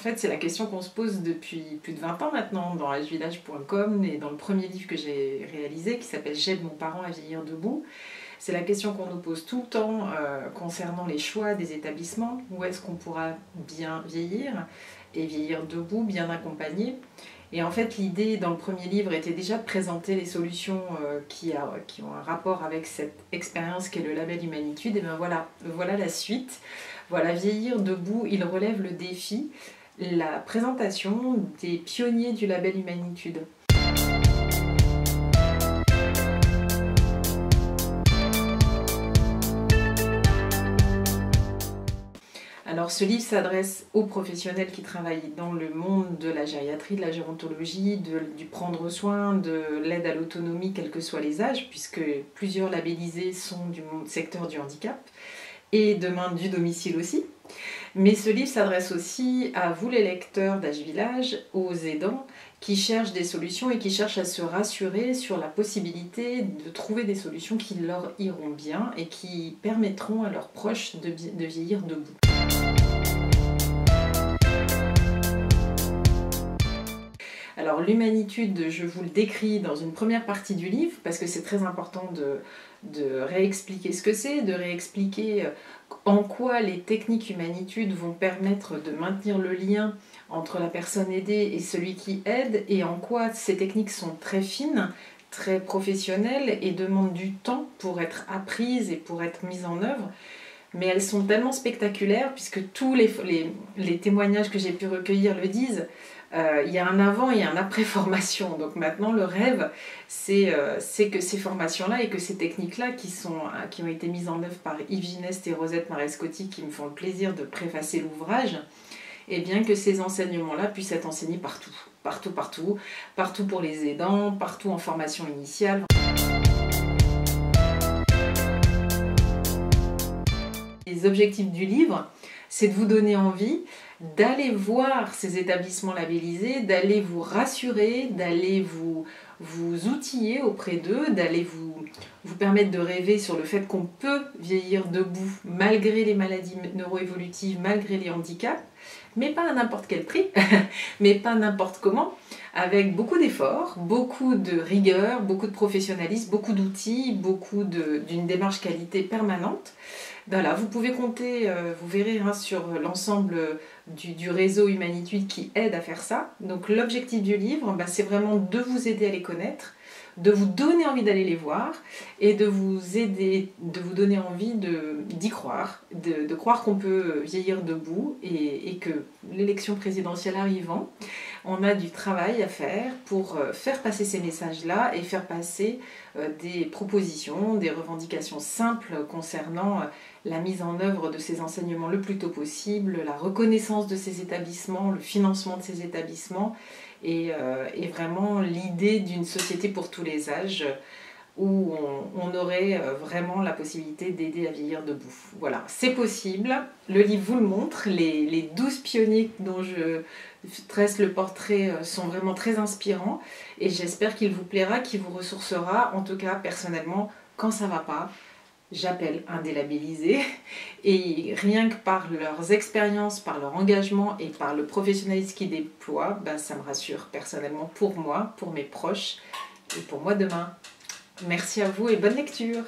fait, c'est la question qu'on se pose depuis plus de 20 ans maintenant dans agevillage.com et dans le premier livre que j'ai réalisé qui s'appelle « J'aide mon parent à vieillir debout ». C'est la question qu'on nous pose tout le temps concernant les choix des établissements. Où est-ce qu'on pourra bien vieillir et vieillir debout, bien accompagné? Et en fait, l'idée dans le premier livre était déjà de présenter les solutions qui ont un rapport avec cette expérience qu'est le label Humanitude. Et bien voilà la suite. Voilà, vieillir debout, il relève le défi, la présentation des pionniers du label Humanitude. Alors ce livre s'adresse aux professionnels qui travaillent dans le monde de la gériatrie, de la gérontologie, du prendre soin, de l'aide à l'autonomie, quels que soient les âges, puisque plusieurs labellisés sont du secteur du handicap et demain du domicile aussi. Mais ce livre s'adresse aussi à vous les lecteurs d'Age Village, aux aidants qui cherchent des solutions et qui cherchent à se rassurer sur la possibilité de trouver des solutions qui leur iront bien et qui permettront à leurs proches de vieillir debout. Alors l'humanitude, je vous le décris dans une première partie du livre parce que c'est très important de réexpliquer ce que c'est, de réexpliquer en quoi les techniques humanitude vont permettre de maintenir le lien entre la personne aidée et celui qui aide et en quoi ces techniques sont très fines, très professionnelles et demandent du temps pour être apprises et pour être mises en œuvre. Mais elles sont tellement spectaculaires puisque tous les témoignages que j'ai pu recueillir le disent. Il y a un avant et un après formation. Donc maintenant le rêve c'est que ces formations-là et que ces techniques-là qui ont été mises en œuvre par Yves Gineste et Rosette Marescotti qui me font le plaisir de préfacer l'ouvrage, et bien que ces enseignements-là puissent être enseignés partout. Partout pour les aidants, partout en formation initiale. Les objectifs du livre, c'est de vous donner envie d'aller voir ces établissements labellisés, d'aller vous rassurer, d'aller vous outiller auprès d'eux, d'aller vous permettre de rêver sur le fait qu'on peut vieillir debout malgré les maladies neuroévolutives, malgré les handicaps, mais pas à n'importe quel prix, mais pas n'importe comment, avec beaucoup d'efforts, beaucoup de rigueur, beaucoup de professionnalisme, beaucoup d'outils, d'une démarche qualité permanente. Voilà, vous pouvez compter, vous verrez sur l'ensemble du réseau Humanitude qui aide à faire ça. Donc l'objectif du livre, c'est vraiment de vous aider à les connaître, de vous donner envie d'aller les voir et de vous aider, de vous donner envie d'y croire, de croire qu'on peut vieillir debout et que l'élection présidentielle arrivant, on a du travail à faire pour faire passer ces messages-là et faire passer des propositions, des revendications simples concernant la mise en œuvre de ces enseignements le plus tôt possible, la reconnaissance de ces établissements, le financement de ces établissements et vraiment l'idée d'une société pour tous les âges où on aurait vraiment la possibilité d'aider à vieillir debout. Voilà, c'est possible, le livre vous le montre, les 12 pionniers dont je tresse le portrait sont vraiment très inspirants et j'espère qu'il vous plaira, qu'il vous ressourcera. En tout cas, personnellement, quand ça va pas, j'appelle un délabellisé et rien que par leurs expériences, par leur engagement et par le professionnalisme qu'ils déploient, ça me rassure personnellement pour moi, pour mes proches et pour moi demain. Merci à vous et bonne lecture!